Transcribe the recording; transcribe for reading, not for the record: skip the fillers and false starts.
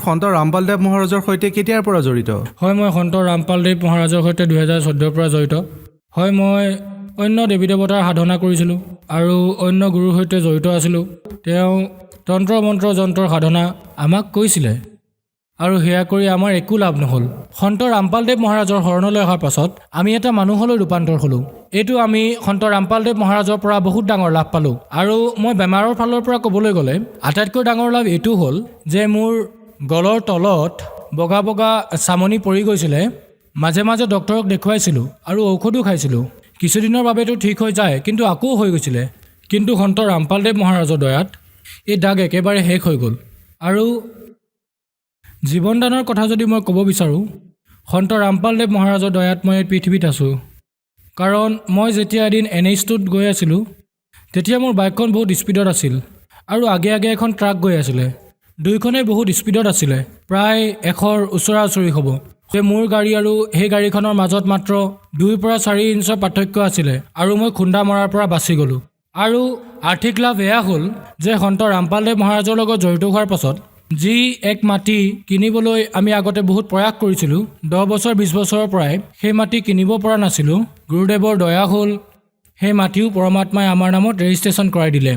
সন্ত ৰামপালদেৱ মহাৰাজৰ সৈতে কেতিয়াৰ পৰা জড়িত? হয়, মই সন্ত ৰামপালদেৱ মহাৰাজৰ সৈতে 2014 পৰা জড়িত। হয়, মই অন্য দেৱী দেৱতাৰ সাধনা কৰিছিলোঁ আৰু অন্য গুৰুৰ সৈতে জড়িত আছিলোঁ। তেওঁ তন্ত্ৰ মন্ত্ৰ যন্ত্ৰৰ সাধনা আমাক কৈছিলে আৰু সেয়া কৰি আমাৰ একো লাভ নহ'ল। সন্ত ৰামপালদেৱ মহাৰাজৰ শৰণলৈ অহাৰ পাছত আমি এটা মানুহলৈ ৰূপান্তৰ হ'লোঁ। এইটো আমি সন্ত ৰামপালদেৱ মহাৰাজৰ পৰা বহুত ডাঙৰ লাভ পালোঁ। আৰু মই বেমাৰৰ ফালৰ পৰা ক'বলৈ গ'লে আটাইতকৈ ডাঙৰ লাভ এইটো হ'ল যে মোৰ গলৰ তলত বগা বগা চামনি পৰি গৈছিলে। মাজে মাজে ডক্তৰক দেখুৱাইছিলোঁ আৰু ঔষধো খাইছিলোঁ। কিছুদিনৰ বাবেতো ঠিক হৈ যায়, কিন্তু আকৌ হৈ গৈছিলে। কিন্তু সন্ত ৰামপালদেৱ মহাৰাজৰ দয়াত এই দাগ একেবাৰে শেষ হৈ গ'ল। আৰু জীৱনদানৰ কথা যদি মই ক'ব বিচাৰোঁ, সন্ত ৰামপালদেৱ মহাৰাজৰ দয়াত মই পৃথিৱীত আছোঁ। কাৰণ মই যেতিয়া এদিন NH2ত গৈ আছিলোঁ, তেতিয়া মোৰ বাইকখন বহুত স্পীডত আছিল আৰু আগে আগে এখন ট্ৰাক গৈ আছিলে। দুয়োখনেই বহুত স্পীডত আছিলে, প্ৰায় 100ৰ ওচৰা ওচৰি হ'ব। যে মোৰ গাড়ী আৰু সেই গাড়ীখনৰ মাজত মাত্ৰ 2 পৰা 4 ইঞ্চৰ পাৰ্থক্য আছিলে আৰু মই খুন্দা মৰাৰ পৰা বাচি গ'লোঁ। আৰু আৰ্থিক লাভ এয়া হ'ল যে সন্ত ৰামপালদেৱ মহাৰাজৰ লগত জড়িত হোৱাৰ পাছত যি এক মাটি কিনিবলৈ আমি আগতে বহুত প্ৰয়াস কৰিছিলোঁ, 10 বছৰ 20 বছৰৰ পৰাই সেই মাটি কিনিব পৰা নাছিলোঁ। গুৰুদেৱৰ দয়া হ'ল, সেই মাটিও পৰমাত্মাই আমাৰ নামত ৰেজিষ্ট্ৰেশ্যন কৰাই দিলে।